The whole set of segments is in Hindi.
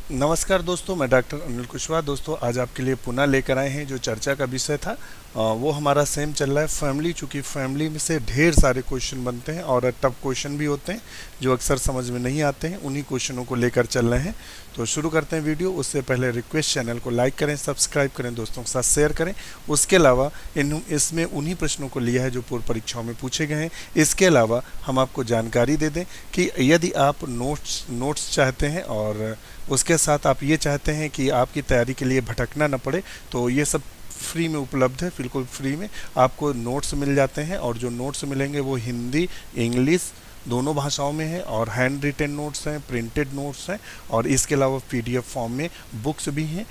नमस्कार दोस्तों, मैं डॉक्टर अनिल कुशवाहा। दोस्तों, आज आपके लिए पुनः लेकर आए हैं जो चर्चा का विषय था। वो हमारा सेम चल रहा है फैमिली। चूँकि फैमिली में से ढेर सारे क्वेश्चन बनते हैं और टफ क्वेश्चन भी होते हैं जो अक्सर समझ में नहीं आते हैं। उन्हीं क्वेश्चनों को लेकर चल रहे हैं। तो शुरू करते हैं वीडियो। उससे पहले रिक्वेस्ट, चैनल को लाइक करें, सब्सक्राइब करें, दोस्तों के साथ शेयर करें। उसके अलावा इसमें उन्हीं प्रश्नों को लिया है जो पूर्व परीक्षाओं में पूछे गए हैं। इसके अलावा हम आपको जानकारी दे दें कि यदि आप नोट्स चाहते हैं और उसके साथ आप ये चाहते हैं कि आपकी तैयारी के लिए भटकना न पड़े, तो ये सब फ्री में उपलब्ध है। बिल्कुल फ्री में आपको नोट्स मिल जाते हैं और जो नोट्स मिलेंगे वो हिंदी, इंग्लिश दोनों भाषाओं में है और हैंड रिटेन नोट्स हैं, प्रिंटेड नोट्स हैं और इसके अलावा पीडीएफ फॉर्म में बुक्स भी हैं।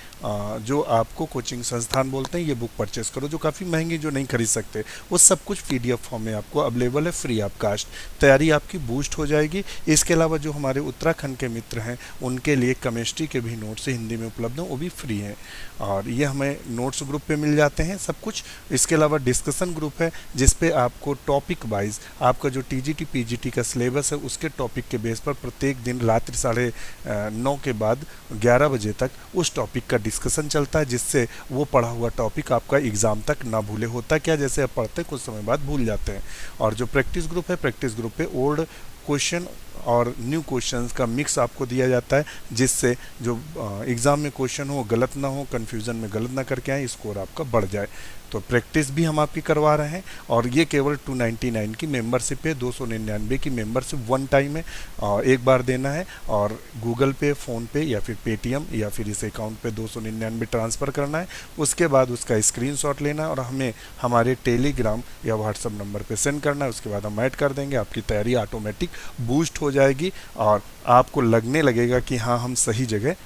जो आपको कोचिंग संस्थान बोलते हैं ये बुक परचेस करो, जो काफ़ी महंगी, जो नहीं खरीद सकते, वो सब कुछ पीडीएफ फॉर्म में आपको अवेलेबल है, फ्री ऑफ कास्ट। तैयारी आपकी बूस्ट हो जाएगी। इसके अलावा जो हमारे उत्तराखंड के मित्र हैं उनके लिए केमिस्ट्री के भी नोट्स हिंदी में उपलब्ध हैं, वो भी फ्री हैं और ये हमें नोट्स ग्रुप पे मिल जाते हैं सब कुछ। इसके अलावा डिस्कशन ग्रुप है जिसपे आपको टॉपिक वाइज आपका जो टीजीटी पीजीटी का सिलेबस है उसके टॉपिक के बेस पर प्रत्येक दिन रात्रि 9:30 के बाद 11 बजे तक उस टॉपिक का डिस्कशन चलता है, जिससे वो पढ़ा हुआ टॉपिक आपका एग्जाम तक ना भूले। होता क्या, जैसे आप पढ़ते कुछ समय बाद भूल जाते हैं। और जो प्रैक्टिस ग्रुप है, प्रैक्टिस ग्रुप पे ओल्ड क्वेश्चन और न्यू क्वेश्चंस का मिक्स आपको दिया जाता है, जिससे जो एग्ज़ाम में क्वेश्चन हो गलत ना हो, कन्फ्यूज़न में गलत ना करके आए, स्कोर आपका बढ़ जाए। तो प्रैक्टिस भी हम आपकी करवा रहे हैं और ये केवल 299 की मेंबरशिप है। 299 की मेंबरशिप वन टाइम है और एक बार देना है और गूगल पे, फ़ोन पे या फिर पेटीएम या फिर इस अकाउंट पे 299 ट्रांसफ़र करना है। उसके बाद उसका स्क्रीनशॉट लेना है और हमें हमारे टेलीग्राम या व्हाट्सएप नंबर पे सेंड करना है। उसके बाद हम ऐड कर देंगे, आपकी तैयारी ऑटोमेटिक बूस्ट हो जाएगी और आपको लगने लगेगा कि हाँ, हम सही जगह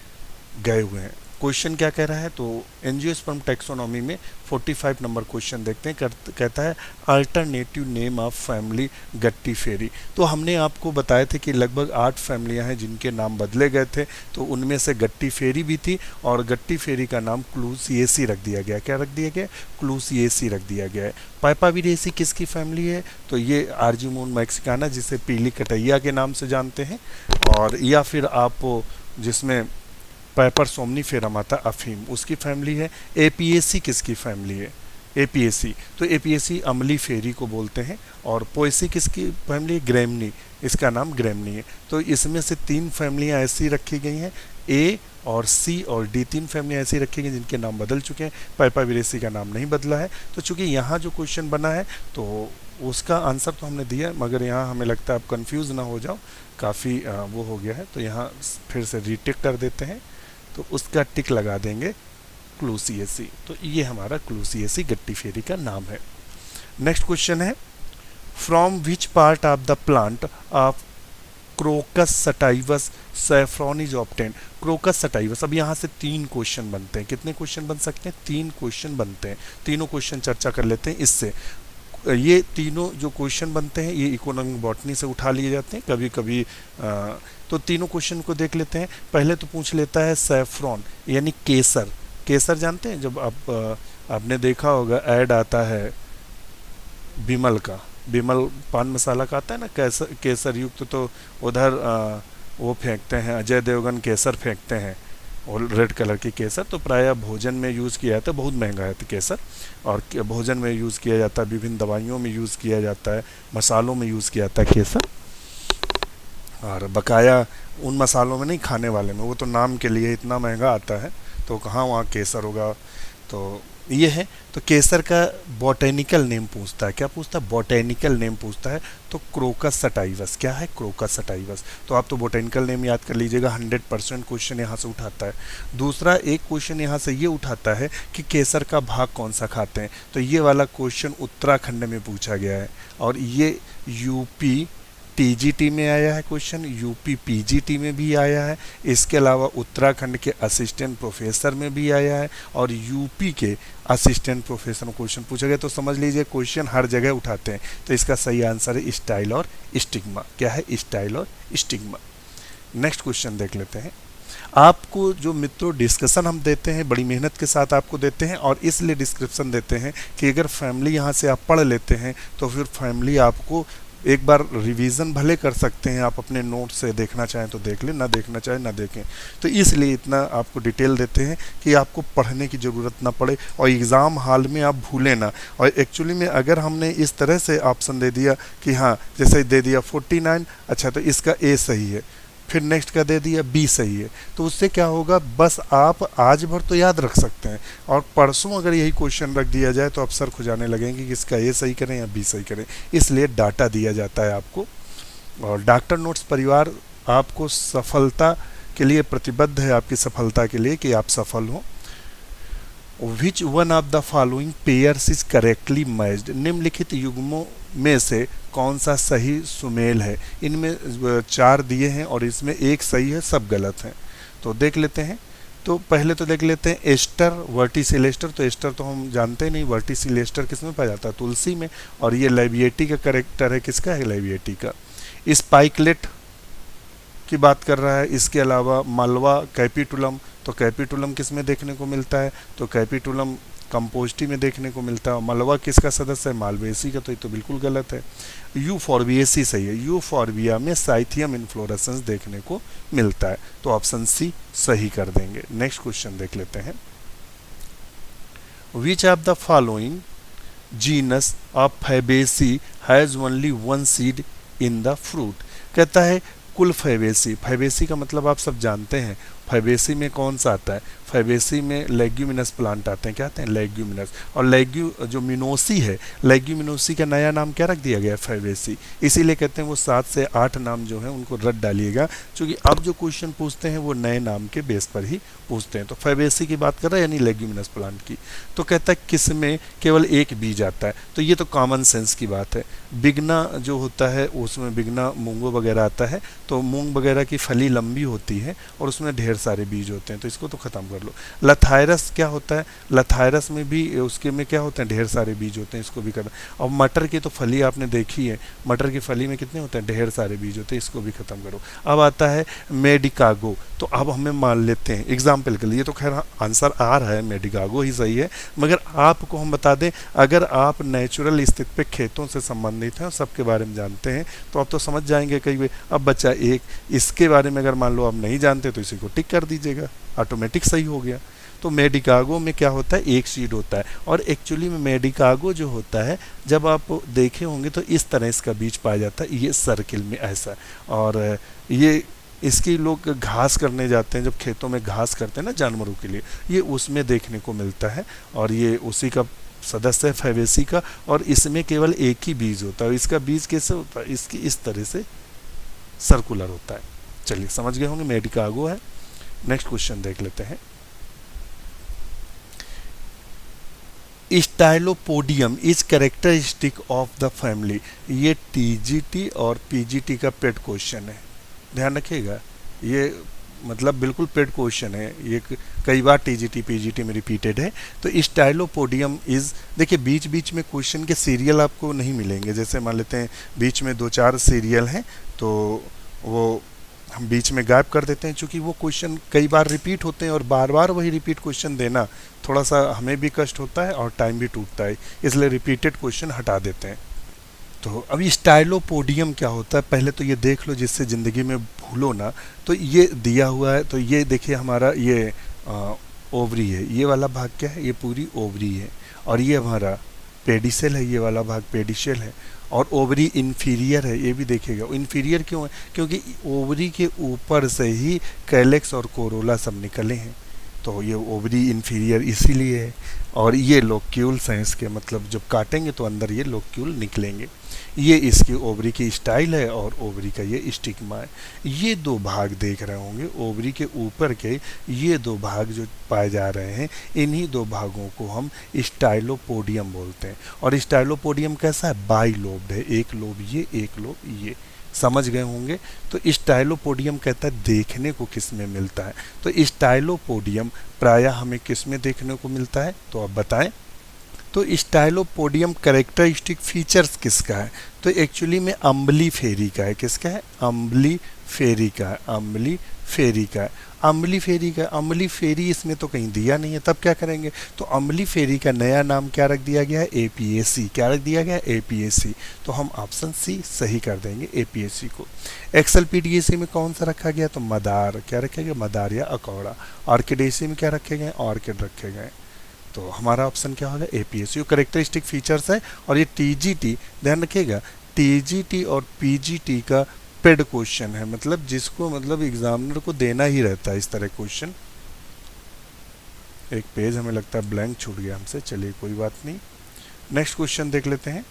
गए हुए हैं। क्वेश्चन क्या कह रहा है, तो एंजियोस्पर्म टैक्सोनॉमी में 45 नंबर क्वेश्चन देखते हैं। कहता है अल्टरनेटिव नेम ऑफ फैमिली गट्टीफेरी। तो हमने आपको बताए थे कि लगभग 8 फैमिलियां हैं जिनके नाम बदले गए थे, तो उनमें से गट्टीफेरी भी थी और गट्टीफेरी का नाम क्लूसिएसी रख दिया गया। क्या रख दिया गया? क्लूसिएसी रख दिया गया है। पाइपाविरेसी किसकी फैमिली है? तो ये आर्जिमोन मैक्सिकाना, जिसे पीली कटैया के नाम से जानते हैं, और या फिर आप जिसमें पैपर सोमनीफेरम आता अफीम, उसकी फैमिली है। एपीएसी किसकी फैमिली है? एपीएसी, तो एपीएसी अमली फेरी को बोलते हैं। और पोएसी किसकी फैमिली है? ग्रेमनी, इसका नाम ग्रेमनी है। तो इसमें से 3 फैमिलियां ऐसी रखी गई हैं, ए और सी और डी, 3 फैमिलियां ऐसी रखी गई जिनके नाम बदल चुके हैं। पाइपाविरेसी का नाम नहीं बदला है। तो चूंकि यहाँ जो क्वेश्चन बना है तो उसका आंसर तो हमने दिया, मगर यहाँ हमें लगता है आप कंफ्यूज ना हो जाओ, काफ़ी वो हो गया है, तो यहाँ फिर से रीटेक कर देते हैं। तो उसका टिक लगा देंगे क्लूसिएसी। तो ये हमारा क्लूसिएसी गट्टीफेरी का नाम है। नेक्स्ट क्वेश्चन है, from which part of the plant of crocus sativus saffron is obtain. Crocus sativus, अब यहाँ से 3 क्वेश्चन बनते हैं। कितने क्वेश्चन बन सकते हैं? 3 क्वेश्चन बनते हैं। तीनों क्वेश्चन चर्चा कर लेते हैं इससे। ये तीनों जो क्वेश्चन बनते हैं ये इकोनॉमिक बॉटनी से उठा लिए जाते हैं कभी कभी। तो तीनों क्वेश्चन को देख लेते हैं। पहले तो पूछ लेता है सैफ्रॉन यानी केसर। केसर जानते हैं, जब आपने देखा होगा ऐड आता है बिमल का, बिमल पान मसाला का आता है ना, केसर युक्त, तो उधर वो फेंकते हैं, अजय देवगन केसर फेंकते हैं और रेड कलर की केसर। तो प्रायः भोजन में यूज़ किया जाता है, बहुत महंगा है तो केसर, और भोजन में यूज़ किया जाता है, विभिन्न दवाइयों में यूज़ किया जाता है, मसालों में यूज़ किया जाता है केसर। और बकाया उन मसालों में नहीं, खाने वाले में, वो तो नाम के लिए इतना महंगा आता है, तो कहाँ वहाँ केसर होगा। तो ये है। तो केसर का बॉटेनिकल नेम पूछता है। क्या पूछता है? बॉटेनिकल नेम पूछता है। तो क्रोकस सटाइवस। क्या है? Crocus sativus. तो आप तो बॉटेनिकल नेम याद कर लीजिएगा, 100% क्वेश्चन यहाँ से उठाता है। दूसरा एक क्वेश्चन यहाँ से ये उठाता है कि केसर का भाग कौन सा खाते हैं। तो ये वाला क्वेश्चन उत्तराखंड में पूछा गया है और ये यूपी टीजीटी में आया है क्वेश्चन, यूपी पीजीटी में भी आया है, इसके अलावा उत्तराखंड के असिस्टेंट प्रोफेसर में भी आया है और यूपी के असिस्टेंट प्रोफेसर में क्वेश्चन पूछा गया। तो समझ लीजिए क्वेश्चन हर जगह उठाते हैं। तो इसका सही आंसर है स्टाइल और स्टिग्मा। क्या है? स्टाइल और स्टिग्मा। नेक्स्ट क्वेश्चन देख लेते हैं। आपको जो मित्रों डिस्कशन हम देते हैं बड़ी मेहनत के साथ आपको देते हैं और इसलिए डिस्क्रिप्शन देते हैं कि अगर फैमिली यहाँ से आप पढ़ लेते हैं तो फिर फैमिली आपको एक बार रिवीजन भले कर सकते हैं आप, अपने नोट से देखना चाहें तो देख लें, ना देखना चाहें ना देखें। तो इसलिए इतना आपको डिटेल देते हैं कि आपको पढ़ने की ज़रूरत ना पड़े और एग्ज़ाम हॉल में आप भूलें ना। और एक्चुअली में अगर हमने इस तरह से ऑप्शन दे दिया कि हाँ, जैसे दे दिया 49, अच्छा तो इसका ए सही है, फिर नेक्स्ट का दे दिया बी सही है, तो उससे क्या होगा, बस आप आज भर तो याद रख सकते हैं और परसों अगर यही क्वेश्चन रख दिया जाए तो आप सर खुजाने लगेंगे कि इसका ए सही करें या बी सही करें। इसलिए डाटा दिया जाता है आपको। और डॉक्टर नोट्स परिवार आपको सफलता के लिए प्रतिबद्ध है, आपकी सफलता के लिए कि आप सफल हों। Which one of the following pairs is correctly matched, निम्नलिखित युग्मों में से कौन सा सही सुमेल है। इनमें 4 दिए हैं और इसमें एक सही है, सब गलत हैं। तो देख लेते हैं। तो पहले तो देख लेते हैं एस्टर वर्टिसिलेस्टर। तो एस्टर तो हम जानते नहीं, वर्टिसिलेस्टर किस में पाया जाता है, तुलसी में। और ये लाइबिएटी का करेक्टर है, किसका है, लाइबिएटी का। स्पाइकलेट की बात कर रहा है। इसके अलावा मलवा कैपिटुलम, तो कैपिटुलम किस में देखने को मिलता है, तो कैपिटुलम कंपोस्टी में देखने को मिलता है। मलवा किसका सदस्य है, मालवेसी का, तो ये तो बिल्कुल गलत है। यूफॉर्बिएसी सही है, यूफॉर्बिया में साइथियम इन्फ्लोरेसेंस देखने को मिलता है, तो ऑप्शन सी सही कर देंगे। नेक्स्ट क्वेश्चन देख लेते हैं। विच of the following genus of Fabaceae has only one seed in the fruit. कहता है कुल फैबेसी, फैबेसी का मतलब आप सब जानते हैं, फैबेसी में कौन सा आता है, फैबेसी में लेग्यूमिनस प्लांट आते हैं, क्या आते हैं, लेग्यूमिनस। और जो मिनोसी है, लेग्यूमिनोसी का नया नाम क्या रख दिया गया है, फैबेसी। इसीलिए कहते हैं वो 7 से 8 नाम जो हैं उनको रट डालिएगा, क्योंकि अब जो क्वेश्चन पूछते हैं वो नए नाम के बेस पर ही पूछते हैं। तो फैबेसी की बात कर रहे हैं, यानी लेग्यूमिनस प्लांट की। तो कहता है किसमें केवल एक बीज आता है, तो ये तो कॉमन सेंस की बात है। बिगना जो होता है उसमें बिगना मूंगो वगैरह आता है, तो मूंग वगैरह की फली लंबी होती है और उसमें ढेर सारे बीज होते हैं, तो इसको तो खत्म कर लो। लथायरस क्या होता है, लथायरस में भी उसके में क्या होते हैं, ढेर सारे बीज होते हैं, इसको भी खत्म। और मटर की तो फली आपने देखी है, मटर की फली में कितने होते हैं, ढेर सारे बीज होते हैं, इसको भी खत्म करो। अब आता है मेडिकागो। तो अब हमें मान लेते हैं एग्जाम्पल के लिए, तो खैर आंसर आ रहा है मेडिकागो ही सही है, मगर आपको हम बता दें अगर आप नेचुरल स्थिति पे खेतों से संबंधित हैं, सबके बारे में जानते हैं, तो आप तो समझ जाएंगे कई। अब बच्चा एक इसके बारे में अगर मान लो आप नहीं जानते तो इसी को टिक कर दीजिएगा, ऑटोमेटिक सही हो गया। तो मेडिकागो में क्या होता है, एक सीड होता है। और एक्चुअली में मेडिकागो जो होता है, जब आप देखे होंगे तो इस तरह इसका बीज पाया जाता है, ये सर्किल में ऐसा। और ये इसकी लोग घास करने जाते हैं, जब खेतों में घास करते हैं ना जानवरों के लिए, ये उसमें देखने को मिलता है। और ये उसी का सदस्य है फैबेसी का, और इसमें केवल एक ही बीज होता है। इसका बीज कैसे होता है, इसकी इस तरह से सर्कुलर होता है। चलिए समझ गए होंगे, मेडिकागो है। नेक्स्ट क्वेश्चन देख लेते हैं। Stylopodium is characteristic of the family. ये टीजीटी और पीजीटी का पेड क्वेश्चन है, ध्यान रखिएगा। ये मतलब बिल्कुल पेड क्वेश्चन है, ये कई बार टीजीटी पीजीटी में रिपीटेड है। तो स्टाइलोपोडियम इज, देखिए बीच बीच में क्वेश्चन के सीरियल आपको नहीं मिलेंगे। जैसे मान लेते हैं बीच में 2-4 सीरियल हैं, तो वो हम बीच में गायब कर देते हैं, क्योंकि वो क्वेश्चन कई बार रिपीट होते हैं और बार बार वही रिपीट क्वेश्चन देना थोड़ा सा हमें भी कष्ट होता है और टाइम भी टूटता है, इसलिए रिपीटेड क्वेश्चन हटा देते हैं। तो अभी स्टाइलोपोडियम क्या होता है पहले तो ये देख लो, जिससे ज़िंदगी में भूलो ना। तो ये दिया हुआ है, तो ये देखिए हमारा ये ओवरी है, ये वाला भाग क्या है, ये पूरी ओवरी है। और ये हमारा पेडिसेल है, ये वाला भाग पेडिसेल है। और ओवरी इन्फीरियर है, ये भी देखिएगा। इन्फीरियर क्यों है, क्योंकि ओवरी के ऊपर से ही कैलेक्स और कोरोला सब निकले हैं, तो ये ओवरी इन्फीरियर इसीलिए है। और ये लोक्यूल्स हैं इसके, मतलब जब काटेंगे तो अंदर ये लोक्यूल निकलेंगे। ये इसकी ओवरी की स्टाइल है और ओवरी का ये स्टिग्मा है। ये 2 भाग देख रहे होंगे, ओवरी के ऊपर के ये 2 भाग जो पाए जा रहे हैं, इन्हीं 2 भागों को हम स्टाइलोपोडियम बोलते हैं। और स्टाइलोपोडियम कैसा है, बाई लोब्ड है, एक लोब ये, एक लोब ये, समझ गए होंगे। तो स्टाइलोपोडियम कहता है देखने को किस में मिलता है, तो स्टाइलोपोडियम प्रायः हमें किस में देखने को मिलता है, तो आप बताएं। तो स्टाइलोपोडियम कैरेक्टरिस्टिक फीचर्स किसका है, तो एक्चुअली में अम्बली फेरी का है। किसका है, अम्बली फेरी का है, अम्बली फेरी का है। अम्ली फेरी का, अम्ली फेरी इसमें तो कहीं दिया नहीं है, तब क्या करेंगे, तो अम्ली फेरी का नया नाम क्या रख दिया गया है, एपीएसी। क्या रख दिया गया है, एपीएसी। तो हम ऑप्शन सी सही कर देंगे एपीएसी को। एक्सएलपीडीएसी में कौन सा रखा गया, तो मदार। क्या रखे गए, मदार या अकौड़ा। ऑर्किडेसी में क्या रखे गए, ऑर्किड रखे गए। तो हमारा ऑप्शन क्या होगा, एपीएससी। करेक्टरिस्टिक फीचर्स है। और ये टीजीटी, ध्यान रखिएगा, टीजीटी और पीजीटी का पेड क्वेश्चन है, मतलब जिसको मतलब एग्जामिनर को देना ही रहता है इस तरह क्वेश्चन। एक पेज हमें लगता है ब्लैंक छूट गया हमसे, चलिए कोई बात नहीं। नेक्स्ट क्वेश्चन देख लेते हैं।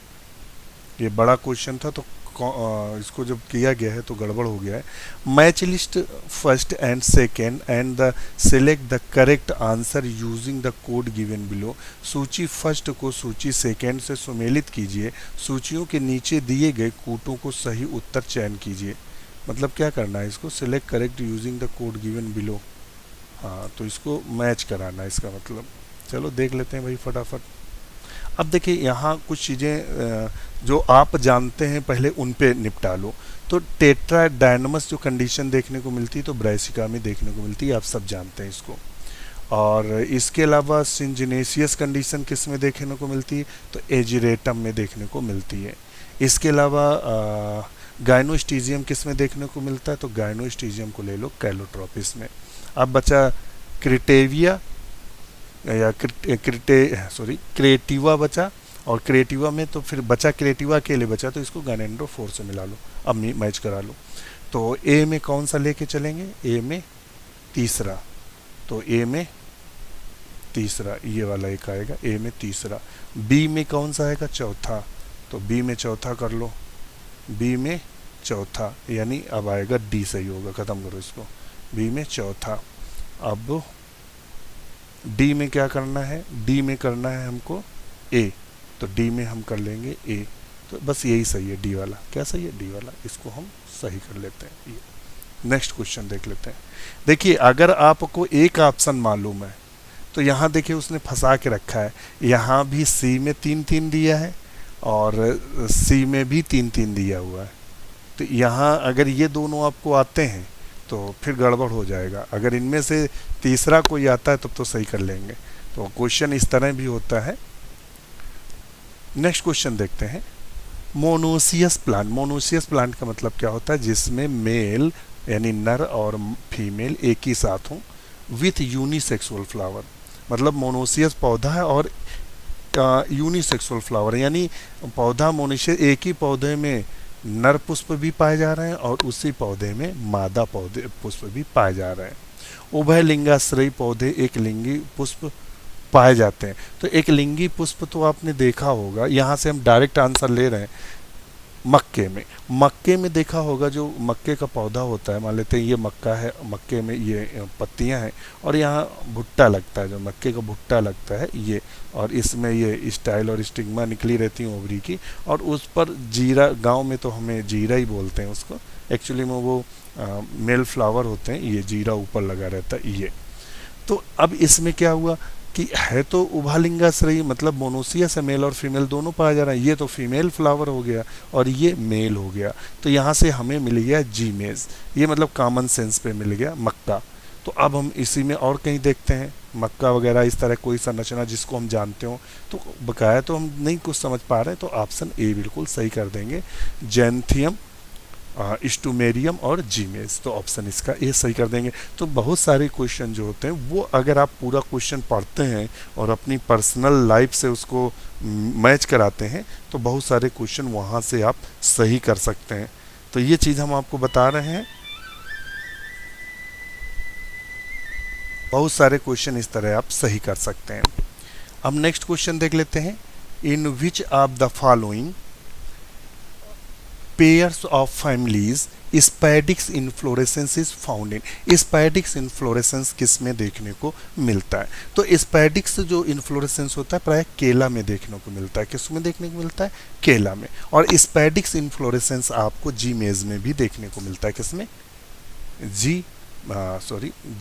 ये बड़ा क्वेश्चन था तो इसको जब किया गया है तो गड़बड़ हो गया है। Match list first and second and the select the correct answer using the code given below. सूची फर्स्ट को सूची सेकेंड से सुमेलित कीजिए। सूचियों के नीचे दिए गए कूटों को सही उत्तर चयन कीजिए। मतलब क्या करना है, इसको select correct using the code given below. हाँ, तो इसको मैच कराना है इसका मतलब। चलो देख लेते हैं भाई फटाफट। अब देखिए यहाँ कुछ चीज़ें जो आप जानते हैं पहले उन पे निपटा लो। तो टेट्रा डायनमस जो कंडीशन देखने को मिलती है तो ब्रासिका में देखने को मिलती है, आप सब जानते हैं इसको। और इसके अलावा सिंजिनेसियस कंडीशन किस में देखने को मिलती है, तो एजिरेटम में देखने को मिलती है। इसके अलावा गाइनोस्टीजियम किस में देखने को मिलता है, तो गाइनोस्टीजियम को ले लो कैलोट्रोपिस में। अब बचा क्रिटेविया या क्रिएटिवा बचा, और क्रिएटिवा में तो फिर बचा क्रिएटिवा के लिए बचा, तो इसको गाइनेंड्रोफोर से मिला लो, अब मैच करा लो। तो ए में कौन सा लेके चलेंगे, ए में तीसरा। तो ए में तीसरा ये वाला एक आएगा, ए में तीसरा। बी में कौन सा आएगा, चौथा। तो बी में चौथा कर लो, बी में चौथा, यानी अब आएगा डी सही होगा, ख़त्म करो इसको। बी में चौथा। अब डी में क्या करना है, डी में करना है हमको ए, तो डी में हम कर लेंगे ए। तो बस यही सही है, डी वाला। क्या सही है, डी वाला। इसको हम सही कर लेते हैं। ये नेक्स्ट क्वेश्चन देख लेते हैं। देखिए अगर आपको एक ऑप्शन मालूम है तो यहाँ देखिए उसने फंसा के रखा है। यहाँ भी सी में 3-3 दिया है और सी में भी 3-3 दिया हुआ है। तो यहाँ अगर ये दोनों आपको आते हैं तो फिर गड़बड़ हो जाएगा। अगर इनमें से तीसरा कोई आता है तब तो सही कर लेंगे। तो क्वेश्चन इस तरह भी होता है। नेक्स्ट क्वेश्चन देखते हैं। Monoecious plant. मोनोसियस प्लांट का मतलब क्या होता है, जिसमें मेल यानी नर और फीमेल एक ही साथ हों, विथ यूनिसेक्सुअल फ्लावर। मतलब मोनोसियस पौधा है और यूनिसेक्सुअल फ्लावर, यानी पौधा मोनोसियस, एक ही पौधे में नर पुष्प भी पाए जा रहे हैं और उसी पौधे में मादा पौधे पुष्प भी पाए जा रहे हैं। उभय लिंगाश्रयी पौधे एक लिंगी पुष्प पाए जाते हैं। तो एक लिंगी पुष्प तो आपने देखा होगा, यहाँ से हम डायरेक्ट आंसर ले रहे हैं। मक्के में, मक्के में देखा होगा जो मक्के का पौधा होता है, मान लेते हैं ये मक्का है, मक्के में ये पत्तियां हैं और यहाँ भुट्टा लगता है, जो मक्के का भुट्टा लगता है ये, और इसमें ये स्टाइल और स्टिग्मा निकली रहती है ओवरी की, और उस पर जीरा, गांव में तो हमें जीरा ही बोलते हैं उसको, एक्चुअली में वो मेल फ्लावर होते हैं, ये जीरा ऊपर लगा रहता है ये। तो अब इसमें क्या हुआ कि है तो उभालिंगाश्रयी, मतलब मोनोसियस है, मेल और फीमेल दोनों पाया जा रहा है। ये तो फीमेल फ्लावर हो गया और ये मेल हो गया, तो यहाँ से हमें मिल गया जीमेज। ये मतलब कॉमन सेंस पे मिल गया मक्का। तो अब हम इसी में और कहीं देखते हैं मक्का वगैरह इस तरह कोई संरचना जिसको हम जानते हो, तो बकाया तो हम नहीं कुछ समझ पा रहे हैं, तो ऑप्शन ए बिल्कुल सही कर देंगे, जैंथियम, स्टूमेरियम और जीमेज। तो ऑप्शन इसका ए सही कर देंगे। तो बहुत सारे क्वेश्चन जो होते हैं वो अगर आप पूरा क्वेश्चन पढ़ते हैं और अपनी पर्सनल लाइफ से उसको मैच कराते हैं तो बहुत सारे क्वेश्चन वहाँ से आप सही कर सकते हैं। तो ये चीज़ हम आपको बता रहे हैं। बहुत सारे क्वेश्चन इस तरह आप सही कर सकते हैं। अब नेक्स्ट क्वेश्चन देख लेते हैं। In which of the following pairs of families spadix inflorescence is found in. Spadix inflorescence किस में देखने को मिलता है, तो स्पैडिक्स जो इन्फ्लोरेसेंस होता है प्राय केला में देखने को मिलता है। किस में देखने को मिलता है, केला में। और स्पैडिक्स इन्फ्लोरेसेंस आपको जीमेज में भी देखने को मिलता है। किसमें,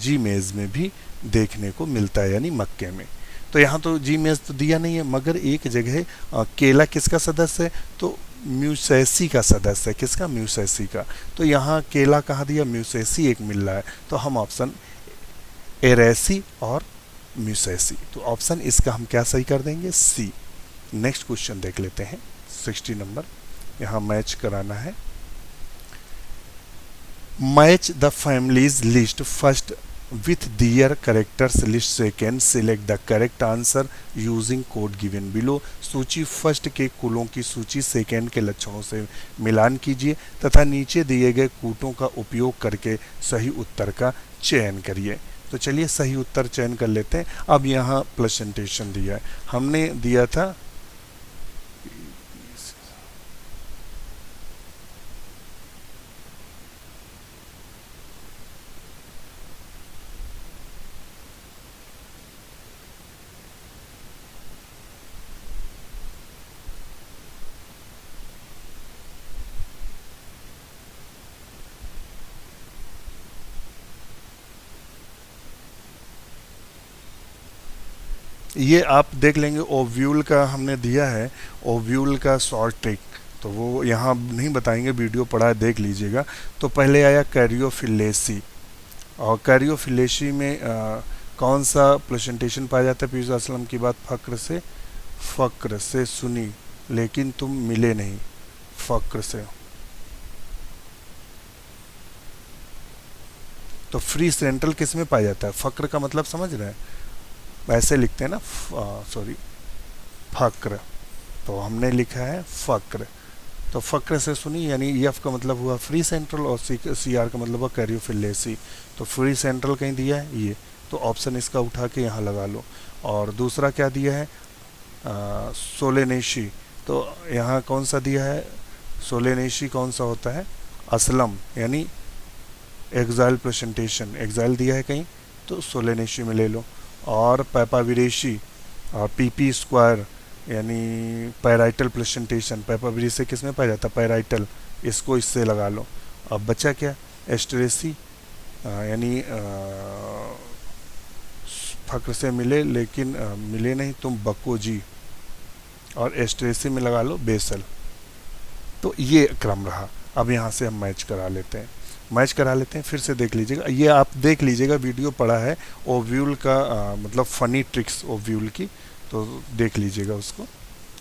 जीमेज में भी देखने को मिलता है, यानी मक्के में। तो यहाँ तो जीमेज तो दिया नहीं है, मगर एक जगह केला किसका सदस्य है, तो म्यूसेसी का सदस्य है। किसका, म्यूसेसी का। तो यहाँ केला कहाँ दिया, म्यूसेसी एक मिल रहा है, तो हम ऑप्शन एरेसी और म्यूसेसी। तो ऑप्शन इसका हम क्या सही कर देंगे, सी। नेक्स्ट क्वेश्चन देख लेते हैं 60 नंबर, यहाँ मैच कराना है। Match the families list first with their characters list, second select the correct answer using code given below। सूची फर्स्ट के कुलों की सूची सेकेंड के लक्षणों से मिलान कीजिए तथा नीचे दिए गए कूटों का उपयोग करके सही उत्तर का चयन करिए। तो चलिए सही उत्तर चयन कर लेते हैं। अब यहाँ प्रेजेंटेशन दिया है, हमने दिया था ये आप देख लेंगे ओव्यूल का हमने दिया है, ओव्यूल का शॉर्ट ट्रिक, तो वो यहाँ नहीं बताएंगे, वीडियो पढ़ा है देख लीजिएगा। तो पहले आया कैरियोफिलेसी, और कैरियोफिलेसी में कौन सा प्रेजेंटेशन पाया जाता है, पीयूष असलम की बात फ़क्र से सुनी लेकिन तुम मिले नहीं, फ़क्र से। तो फ्री सेंट्रल किस में पाया जाता है, फ़क्र का मतलब समझ रहे हैं, वैसे लिखते हैं ना, सॉरी फ़क्र, तो हमने लिखा है फ़क्र। तो फ़क्र से सुनी यानी एफ का मतलब हुआ फ्री सेंट्रल और सी आर का मतलब हुआ कैरियोफिलेसी। तो फ्री सेंट्रल कहीं दिया है ये, तो ऑप्शन इसका उठा के यहाँ लगा लो। और दूसरा क्या दिया है, सोलेनेशी, तो यहाँ कौन सा दिया है, सोलेनेशी कौन सा होता है, असलम यानी एग्जाइल प्रेजेंटेशन, एग्जाइल दिया है कहीं, तो सोलेनेशी में ले लो। और पैपाविरेशी और पीपी स्क्वायर यानी पैराइटल प्रेजेंटेशन, पैपाविरेशी किस में पाया जाता है, पैराइटल, इसको इससे लगा लो। अब बचा क्या, एस्ट्रेसी यानी फ़क्र से मिले लेकिन मिले नहीं तुम बकोजी, और एस्ट्रेसी में लगा लो बेसल। तो ये क्रम रहा। अब यहाँ से हम मैच करा लेते हैं, फिर से देख लीजिएगा, ये आप देख लीजिएगा, वीडियो पड़ा है ओव्यूल का मतलब फ़नी ट्रिक्स ओव्यूल की, तो देख लीजिएगा उसको,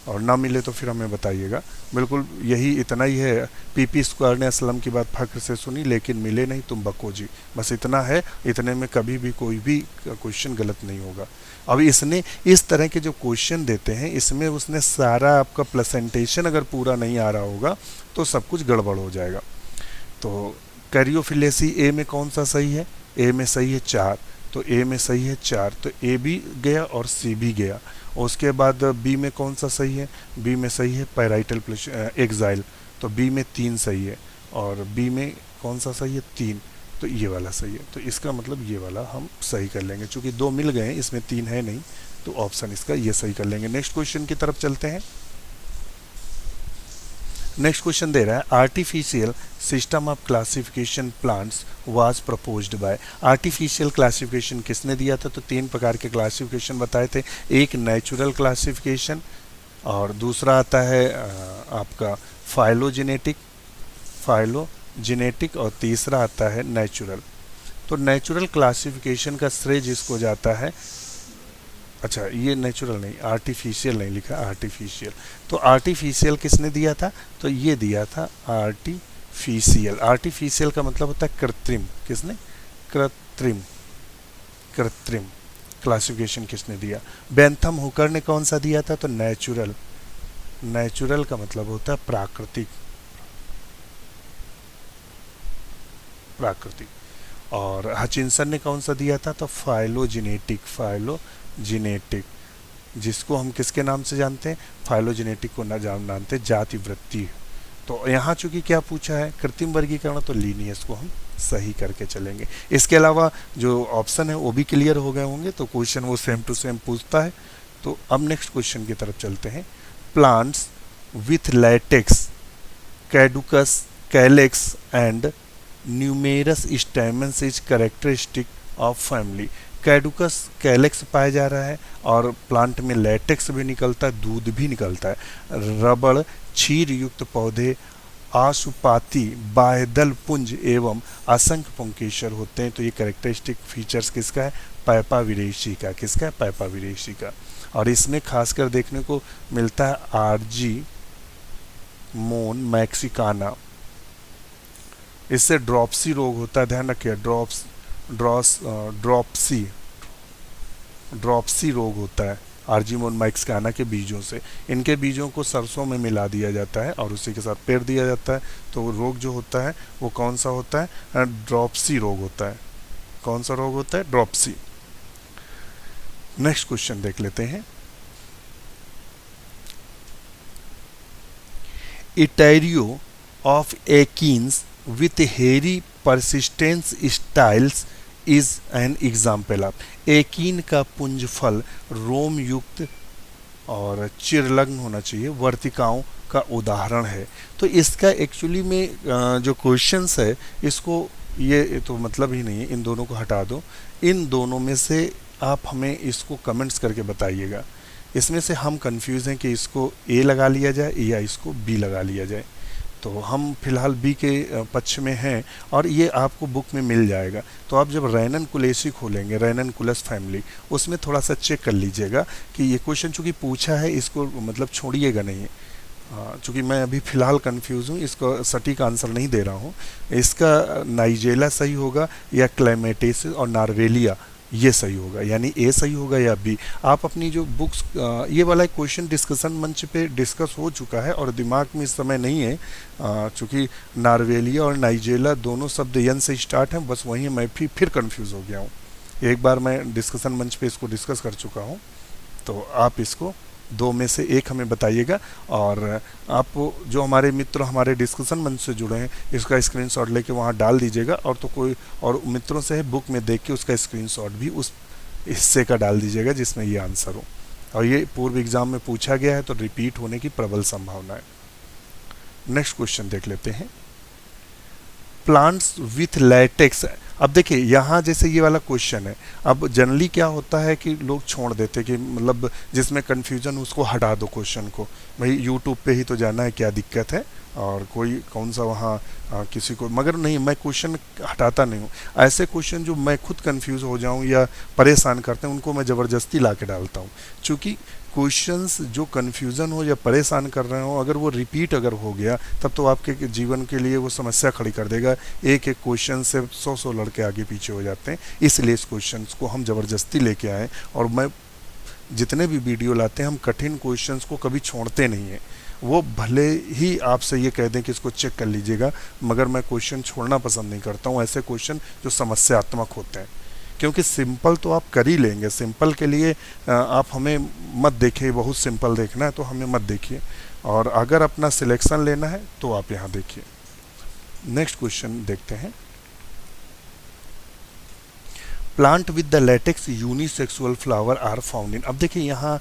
और ना मिले तो फिर हमें बताइएगा। बिल्कुल यही इतना ही है, पीपी स्क्वायर ने असलम की बात फ़क्र से सुनी लेकिन मिले नहीं तुम बकोजी, बस इतना है, इतने में कभी भी कोई भी क्वेश्चन गलत नहीं होगा। अब इसने इस तरह के जो क्वेश्चन देते हैं, इसमें उसने सारा आपका प्रेजेंटेशन अगर पूरा नहीं आ रहा होगा तो सब कुछ गड़बड़ हो जाएगा। तो कैरियोफिलेसी ए में कौन सा सही है, ए में सही है 4, तो ए में सही है 4, तो ए भी गया और सी भी गया। उसके बाद बी में कौन सा सही है, बी में सही है पैराइटल एग्जाइल, तो बी में 3 सही है, और बी में कौन सा सही है 3, तो ये वाला सही है। तो इसका मतलब ये वाला हम सही कर लेंगे, चूँकि 2 मिल गए हैं, इसमें 3 है नहीं, तो ऑप्शन इसका ये सही कर लेंगे। नेक्स्ट क्वेश्चन की तरफ चलते हैं। नेक्स्ट क्वेश्चन दे रहा है artificial system of classification plants was proposed by. Artificial classification किसने दिया था, तो 3 प्रकार के क्लासिफिकेशन बताए थे, एक नेचुरल क्लासिफिकेशन, और दूसरा आता है आपका फाइलोजेनेटिक, और तीसरा आता है नेचुरल। तो नेचुरल क्लासिफिकेशन का श्रेय जिसको जाता है, अच्छा ये नेचुरल नहीं, आर्टिफिशियल नहीं लिखा, आर्टिफिशियल। तो आर्टिफिशियल किसने दिया था, तो ये दिया था आर्टिफिशियल। आर्टिफिशियल का मतलब होता है कृत्रिम, किसने, कृत्रिम क्लासिफिकेशन किसने दिया, बेंथम हुकर ने कौन सा दिया था, तो नेचुरल। नेचुरल का मतलब होता है प्राकृतिक। और हचिंसन ने कौन सा दिया था, तो फाइलोजेनेटिक, जिसको हम किसके नाम से जानते हैं, फाइलोजेनेटिक को ना जानते, जाति वृत्ति। तो यहाँ चूंकि क्या पूछा है, कृत्रिम वर्गीकरण, तो लीनियस को हम सही करके चलेंगे। इसके अलावा जो ऑप्शन है वो भी क्लियर हो गए होंगे, तो क्वेश्चन वो सेम टू सेम पूछता है। तो अब नेक्स्ट क्वेश्चन की तरफ चलते हैं। Plants with latex, caducous, calyx and numerous stamens is characteristic of family. Caducous calyx पाया जा रहा है, और प्लांट में लैटेक्स भी निकलता है, दूध भी निकलता है। रबड़ क्षीर युक्त पौधे आशुपाती, बाह्यदल पुंज एवं असंख्य पुंकेसर होते हैं। तो ये कैरेक्टरिस्टिक फीचर्स किसका है? पाइपाविरेसी का। किसका है? पाइपाविरेसी का। और इसमें खासकर देखने को मिलता है आरजी मोन मैक्सिकाना। इससे ड्रॉप्सी रोग होता है, ध्यान रखिए, ड्रॉप्सी रोग होता है आर्जीमोन मैक्सिकाना के बीजों से। इनके बीजों को सरसों में मिला दिया जाता है और उसी के साथ पेड़ दिया जाता है। तो वो रोग जो होता है वो कौन सा होता है? ड्रॉप्सी रोग होता है। कौन सा रोग होता है? ड्रॉप्सी। नेक्स्ट क्वेश्चन देख लेते हैं। Etaerio of achenes with hairy persistent styles is an example of. Achene का पुंज फल रोम युक्त और चिरलग्न होना चाहिए वर्तिकाओं का उदाहरण है। तो इसका एक्चुअली में जो क्वेश्चंस है, इसको ये तो मतलब ही नहीं है, इन दोनों को हटा दो। इन दोनों में से आप हमें इसको कमेंट्स करके बताइएगा। इसमें से हम कंफ्यूज हैं कि इसको ए लगा लिया जाए या इसको बी लगा लिया जाए। तो हम फिलहाल बी के पक्ष में हैं और ये आपको बुक में मिल जाएगा। तो आप जब रैनन कुलेसी खोलेंगे, रैनन कुलस फैमिली, उसमें थोड़ा सा चेक कर लीजिएगा कि ये क्वेश्चन चूँकि पूछा है, इसको मतलब छोड़िएगा नहीं। चूँकि मैं अभी फ़िलहाल कंफ्यूज हूँ, इसको सटीक आंसर नहीं दे रहा हूँ। इसका नाइजेला सही होगा या क्लाइमेटेसिस और नार्वेलिया ये सही होगा, यानी ए सही होगा या बी। आप अपनी जो बुक्स, ये वाला क्वेश्चन डिस्कशन मंच पे डिस्कस हो चुका है और दिमाग में इस समय नहीं है, चूँकि नार्वेलिया और नाइजेला दोनों शब्द यन से स्टार्ट हैं, बस वहीं मैं फिर कंफ्यूज हो गया हूँ। एक बार मैं डिस्कशन मंच पे इसको डिस्कस कर चुका हूँ। तो आप इसको दो में से एक हमें बताइएगा। और आप जो हमारे मित्र हमारे डिस्कशन मंच से जुड़े हैं, इसका स्क्रीनशॉट लेके वहाँ डाल दीजिएगा। और तो कोई और मित्रों से है बुक में देख के उसका स्क्रीनशॉट भी उस हिस्से का डाल दीजिएगा जिसमें ये आंसर हो। और ये पूर्व एग्जाम में पूछा गया है, तो रिपीट होने की प्रबल संभावना है। नेक्स्ट क्वेश्चन देख लेते हैं। Plants with latex. अब देखिए यहाँ जैसे ये वाला क्वेश्चन है, अब जनरली क्या होता है कि लोग छोड़ देते कि मतलब जिसमें कन्फ्यूजन उसको हटा दो क्वेश्चन को, भाई यूट्यूब पे ही तो जाना है, क्या दिक्कत है, और कोई कौन सा वहाँ किसी को, मगर नहीं, मैं क्वेश्चन हटाता नहीं हूँ। ऐसे क्वेश्चन जो मैं खुद कंफ्यूज हो जाऊँ या परेशान करते हैं, उनको मैं ज़बरदस्ती ला के डालता हूँ। चूँकि क्वेश्चंस जो कन्फ्यूज़न हो या परेशान कर रहे हो, अगर वो रिपीट अगर हो गया तब तो आपके जीवन के लिए वो समस्या खड़ी कर देगा। एक एक क्वेश्चन से 100 लड़के आगे पीछे हो जाते हैं। इसलिए इस क्वेश्चंस को हम ज़बरदस्ती लेके आए और मैं जितने भी वीडियो लाते हैं, हम कठिन क्वेश्चंस को कभी छोड़ते नहीं हैं। वो भले ही आपसे ये कह दें कि इसको चेक कर लीजिएगा, मगर मैं क्वेश्चन छोड़ना पसंद नहीं करता हूँ, ऐसे क्वेश्चन जो समस्यात्मक होते हैं। क्योंकि सिंपल तो आप कर ही लेंगे, सिंपल के लिए आप हमें मत देखिए, बहुत सिंपल देखना है तो हमें मत देखिए, और अगर अपना सिलेक्शन लेना है तो आप यहाँ देखिए। नेक्स्ट क्वेश्चन देखते हैं। Plant with the latex unisexual flower are found in. अब देखिए यहाँ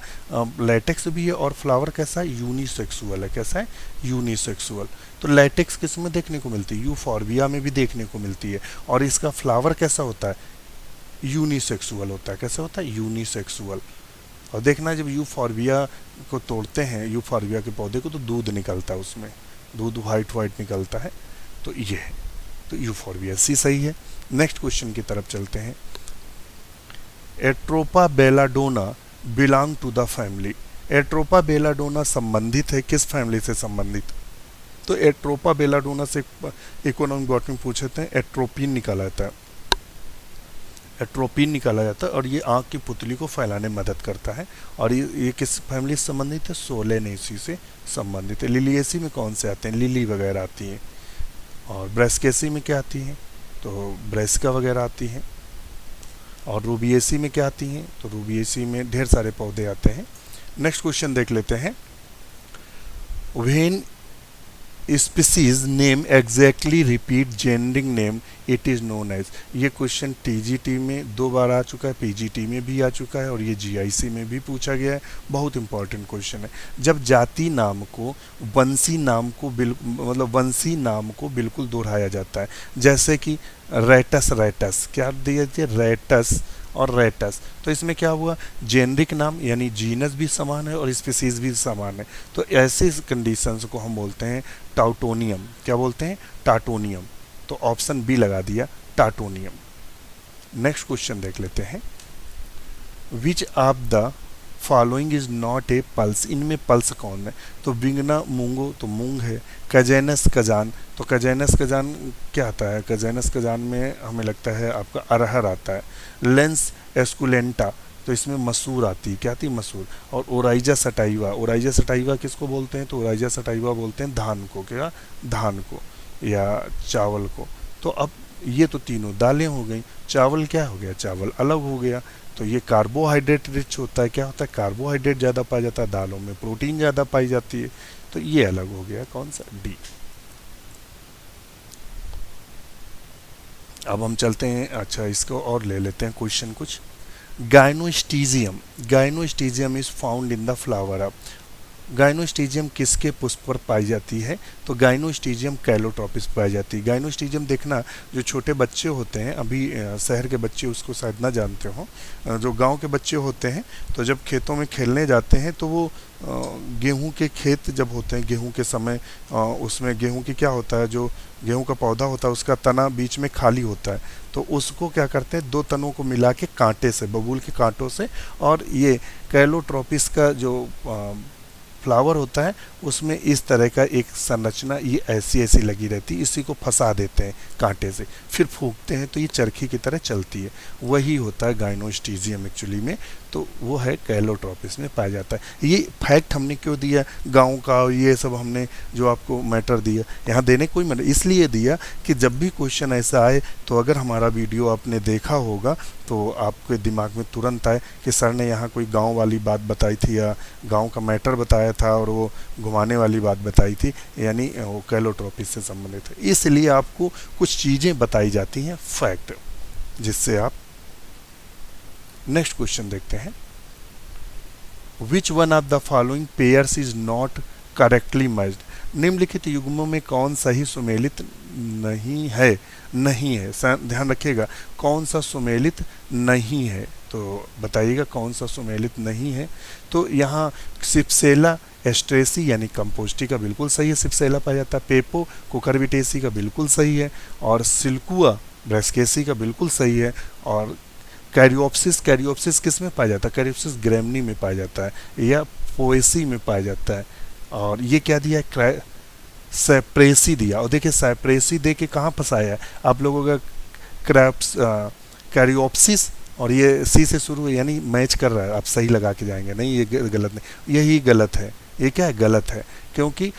लेटेक्स भी है और फ्लावर कैसा है? यूनिसेक्सुअल है। कैसा है? यूनिसेक्सुअल। तो लेटेक्स किस में देखने को मिलती है? यूफॉर्बिया में भी देखने को मिलती है। और इसका फ्लावर कैसा होता है? यूनिसेक्सुअल होता है। कैसे होता है? यूनिसेक्सुअल। और देखना जब यूफॉर्बिया को तोड़ते हैं, यूफॉर्बिया के पौधे को, तो दूध निकलता है, उसमें दूध वाइट निकलता है। तो ये है, तो यूफॉर्बिया सी सही है। नेक्स्ट क्वेश्चन की तरफ चलते हैं। Atropa belladonna belong to the family. Atropa belladonna संबंधित है किस फैमिली से संबंधित? तो एट्रोपा बेलाडोना से इकोनॉमिक बॉटनी पूछे थे, एट्रोपिन निकाला जाता है। एट्रोपिन निकाला जाता है और ये आँख की पुतली को फैलाने में मदद करता है। और ये किस फैमिली से संबंधित है? सोलेनेसी से संबंधित है। लिलिएसी में कौन से आते हैं? लिली वगैरह आती हैं। और ब्रेस्केसी में क्या आती हैं? तो ब्रेस्का वगैरह आती हैं। और रूबिएसी में क्या आती हैं? तो रूबिएसी में ढेर सारे पौधे आते हैं। नेक्स्ट क्वेश्चन देख लेते हैं। When species name exactly repeat generic name it is known as. ये क्वेश्चन टीजीटी में 2 बार आ चुका है, पीजीटी में भी आ चुका है और ये जीआईसी में भी पूछा गया है। बहुत इंपॉर्टेंट क्वेश्चन है। जब जाति नाम को वंशी नाम को मतलब वंशी नाम को बिल्कुल दोहराया जाता है, जैसे कि रेटस, रेटस क्या दिया जाए? रेटस, और रेटस। तो इसमें क्या हुआ, जेनरिक नाम यानी जीनस भी समान है और स्पीसीज भी समान है। तो ऐसे कंडीशंस को हम बोलते हैं टाउटोनियम। क्या बोलते हैं, टाटोनियम। तो ऑप्शन बी लगा दिया, टाटोनियम। नेक्स्ट क्वेश्चन देख लेते हैं, विच of the following is not a pulse, इनमें पल्स कौन है। तो बिंगना मूंगो तो मूंग है, कजैनस कजान, तो कजैनस कजान क्या आता है, कजैनस कजान में हमें लगता है आपका अरहर आता है। लेंस एस्कुलेंटा, तो इसमें मसूर आती है, क्या आती है, मसूर। और ओराइजा सटाइवा, ओराइजा सटाइवा किसको बोलते हैं, तो ओराइजा सटाइवा बोलते हैं धान को, क्या, धान को या चावल को। तो अब ये तो तीनों दालें हो गई, चावल क्या हो गया, चावल अलग हो गया। तो ये कार्बोहाइड्रेट रिच होता है, क्या होता है, कार्बोहाइड्रेट ज़्यादा पाया जाता है, दालों में प्रोटीन ज़्यादा पाई जाती है। तो ये अलग हो गया, कौन सा, डी। अब हम चलते हैं, अच्छा इसको और ले लेते हैं क्वेश्चन कुछ। Gynostegium, gynostegium is found in the flower of, gynostegium किसके पुष्प पर पाई जाती है, तो गाइनोस्टीजियम कैलोट्रोपिस पाई जाती है। गाइनोस्टीजियम देखना, जो छोटे बच्चे होते हैं, अभी शहर के बच्चे उसको शायद ना जानते हो, जो गांव के बच्चे होते हैं, तो जब खेतों में खेलने जाते हैं तो वो गेहूं के खेत जब होते हैं, गेहूं के समय उसमें गेहूं की क्या होता है, जो गेहूं का पौधा होता है उसका तना बीच में खाली होता है, तो उसको क्या करते हैं, दो तनों को मिला के कांटे से, बबूल के कांटों से, और ये कैलोट्रोपिस का जो फ्लावर होता है उसमें इस तरह का एक संरचना ये ऐसी ऐसी लगी रहती है, इसी को फंसा देते हैं कांटे से, फिर फूंकते हैं तो ये चरखी की तरह चलती है, वही होता है गाइनोस्टीजियम एक्चुअली में। तो वो है कैलोट्रोपिस में पाया जाता है। ये फैक्ट हमने क्यों दिया, गांव का ये सब हमने जो आपको मैटर दिया, यहाँ देने कोई मैटर इसलिए दिया कि जब भी क्वेश्चन ऐसा आए तो अगर हमारा वीडियो आपने देखा होगा तो आपके दिमाग में तुरंत आए कि सर ने यहाँ कोई गांव वाली बात बताई थी या गांव का मैटर बताया था और वो घुमाने वाली बात बताई थी, यानी वो कैलोट्रोपिस से संबंधित है। इसलिए आपको कुछ चीज़ें बताई जाती हैं फैक्ट, जिससे आप। नेक्स्ट क्वेश्चन देखते हैं, which one of the following pairs is not correctly matched, निम्नलिखित युग्मों में कौन सही सुमेलित नहीं है, नहीं है, ध्यान रखिएगा कौन सा सुमेलित नहीं है, तो बताइएगा कौन सा सुमेलित नहीं है। तो यहाँ सिप्सेला एस्ट्रेसी यानी कंपोस्टी का बिल्कुल सही है, सिप्सेला पाया जाता है। पेपो कुकरविटेसी का बिल्कुल सही है, और सिल्कुआ ब्रेस्केसी का बिल्कुल सही है। और कैरियोप्सिस, कैरियोप्सिस किस में पाया जाता है, कैरियोप्सिस ग्रैमनी में पाया जाता है या पोएसी में पाया जाता है। और ये क्या दिया है, सैप्रेसी दिया, और देखिए सैप्रेसी दे के कहाँ फंसाया है आप लोगों का, क्रैप्स कैरियोप्सिस और ये सी से शुरू है, यानी मैच कर रहा है, आप सही लगा के जाएंगे, नहीं ये गलत नहीं, यही गलत है, ये क्या है, गलत है, क्योंकि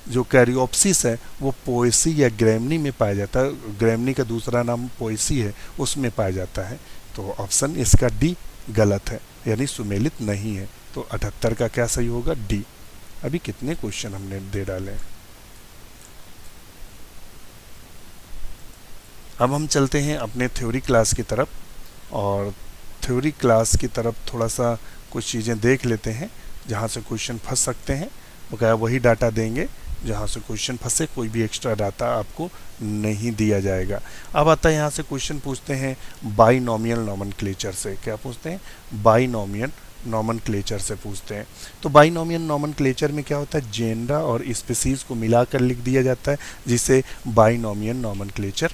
जो कैरियोप्सिस है वो पोएसी या ग्रैमनी में पाया जाता है, ग्रैमनी का दूसरा नाम पोएसी है, उसमें पाया जाता है। तो ऑप्शन इसका डी गलत है, यानी सुमेलित नहीं है। तो 78 का क्या सही होगा, डी। अभी कितने क्वेश्चन हमने दे डाले। अब हम चलते हैं अपने थ्योरी क्लास की तरफ, और थ्योरी क्लास की तरफ थोड़ा सा कुछ चीज़ें देख लेते हैं जहाँ से क्वेश्चन फंस सकते हैं। बकाया वही डाटा देंगे जहाँ से क्वेश्चन फंसे, कोई भी एक्स्ट्रा डाटा आपको नहीं दिया जाएगा। अब आता है यहाँ से क्वेश्चन पूछते हैं बाइनोमियल नोमेनक्लेचर से, क्या पूछते हैं, बाइनोमियल नोमेनक्लेचर से पूछते हैं। तो बाइनोमियल नोमेनक्लेचर में क्या होता है, जेनरा और स्पीसीज को मिलाकर लिख दिया जाता है, जिसे बाइनोमियल नोमेनक्लेचर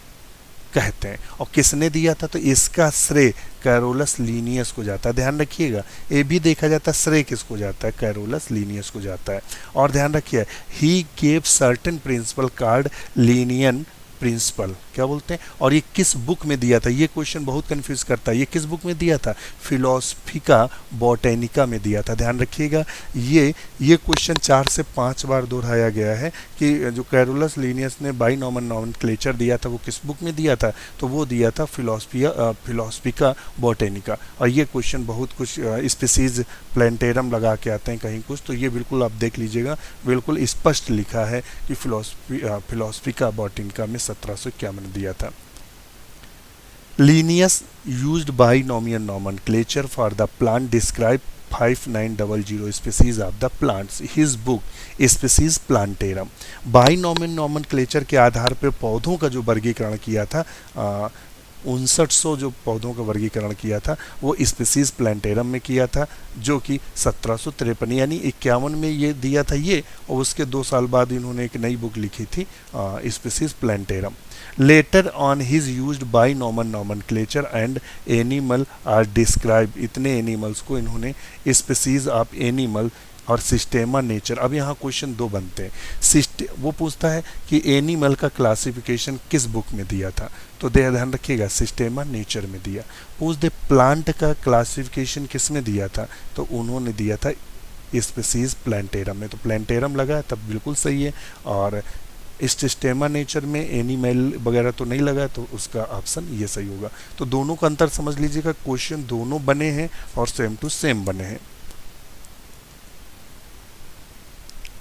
कहते हैं। और किसने दिया था, तो इसका श्रेय कैरोलस लीनियस को जाता है। ध्यान रखिएगा, ये भी देखा जाता है श्रेय किसको जाता है, कैरोलस लीनियस को जाता है। और ध्यान रखिए, he gave certain principle called Linnaean principle, क्या बोलते हैं। और ये किस बुक में दिया था, ये क्वेश्चन बहुत कंफ्यूज करता है, ये किस बुक में दिया था, फिलोसफिका बॉटेनिका में दिया था। ध्यान रखिएगा, ये क्वेश्चन 4 से 5 बार दोहराया गया है कि जो कैरोलस लीनियस ने बाइनोमियल नोमेनक्लेचर दिया था वो किस बुक में दिया था, तो वो दिया था फिलोसफिका बॉटेनिका। और ये क्वेश्चन बहुत कुछ स्पीसीज प्लेंटेरम लगा के आते हैं कहीं कुछ, तो ये बिल्कुल आप देख लीजिएगा, बिल्कुल स्पष्ट लिखा है कि फिलोसफिका बॉटेनिका में 1751 दिया था। Linnaeus used binomial nomenclature for the plant described 5900 species of the plants. His book Species Plantarum. Binomial nomenclature के आधार पर पौधों का जो वर्गीकरण किया था 5900 जो पौधों का वर्गीकरण किया था वो स्पीसीज प्लांटेरम में किया था, जो कि 1753 यानी 51 में ये दिया था ये, और उसके 2 साल बाद इन्होंने एक नई बुक लिखी थी species plantarum. Later on his used by nomen nomenclature and animal are describe, इतने एनिमल्स को इन्होंने स्पीसीज ऑफ एनिमल और सिस्टेमा नेचर। अब यहाँ क्वेश्चन 2 बनते हैं। वो पूछता है कि एनिमल का क्लासिफिकेशन किस बुक में दिया था, तो ध्यान रखिएगा सिस्टेमा नेचर में दिया। पूछ दे प्लांट का क्लासिफिकेशन किस में दिया था, तो उन्होंने दिया था स्पीसीज प्लांटेरम में, तो प्लांटेरम लगा तब बिल्कुल सही है। और इस सिस्टेमा नेचर में एनिमल वगैरह तो नहीं लगा, तो उसका ऑप्शन ये सही होगा। तो दोनों का अंतर समझ लीजिएगा, क्वेश्चन दोनों बने हैं और सेम टू सेम बने हैं।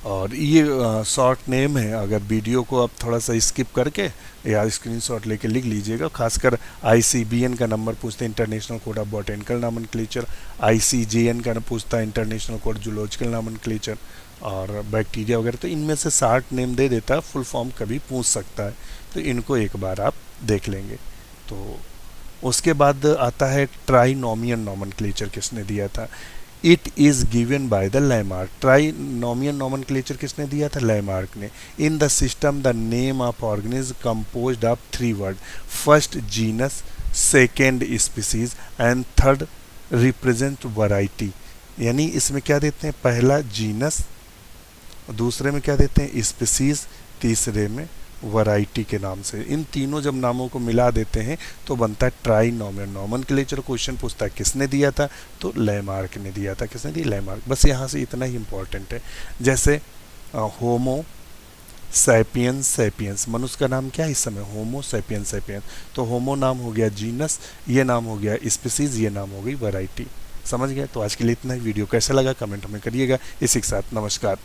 और ये शॉर्ट नेम है, अगर वीडियो को आप थोड़ा सा स्किप करके या स्क्रीनशॉट लेके लिख लीजिएगा। खासकर ICBN का नंबर पूछते हैं, international code of botanical nomenclature, ICJN का पूछता है, इंटरनेशनल कोड जूलॉजिकल नॉमेनक्लेचर, और बैक्टीरिया वगैरह, तो इनमें से शॉर्ट नेम दे देता है, फुल फॉर्म कभी पूछ सकता है, तो इनको एक बार आप देख लेंगे। तो उसके बाद आता है ट्राइनोमियन नॉमेनक्लेचर किसने दिया था, it is given by the Lamarck. Trinomial nomenclature किसने दिया था, लैमार्क ने। In the system the name of organism composed of 3 word, first genus, second species and third represent variety. यानी इसमें क्या देते हैं, पहला जीनस, दूसरे में क्या देते हैं स्पीसीज, तीसरे में वैरायटी के नाम से। इन तीनों जब नामों को मिला देते हैं तो बनता है ट्राइनोमियन नॉमेनक्लेचर। क्वेश्चन पूछता है किसने दिया था, तो लैमार्क ने दिया था। किसने दिया, लैमार्क। बस यहाँ से इतना ही इंपॉर्टेंट है। जैसे होमो सैपियंस सैपियंस, मनुष्य का नाम क्या है इस समय, होमो सैपियंस सैपियंस। तो होमो नाम हो गया जीनस, ये नाम हो गया स्पीसीज, ये नाम हो गई वैरायटी। समझ गए। तो आज के लिए इतना ही। वीडियो कैसा लगा कमेंट में करिएगा। इसी के साथ नमस्कार।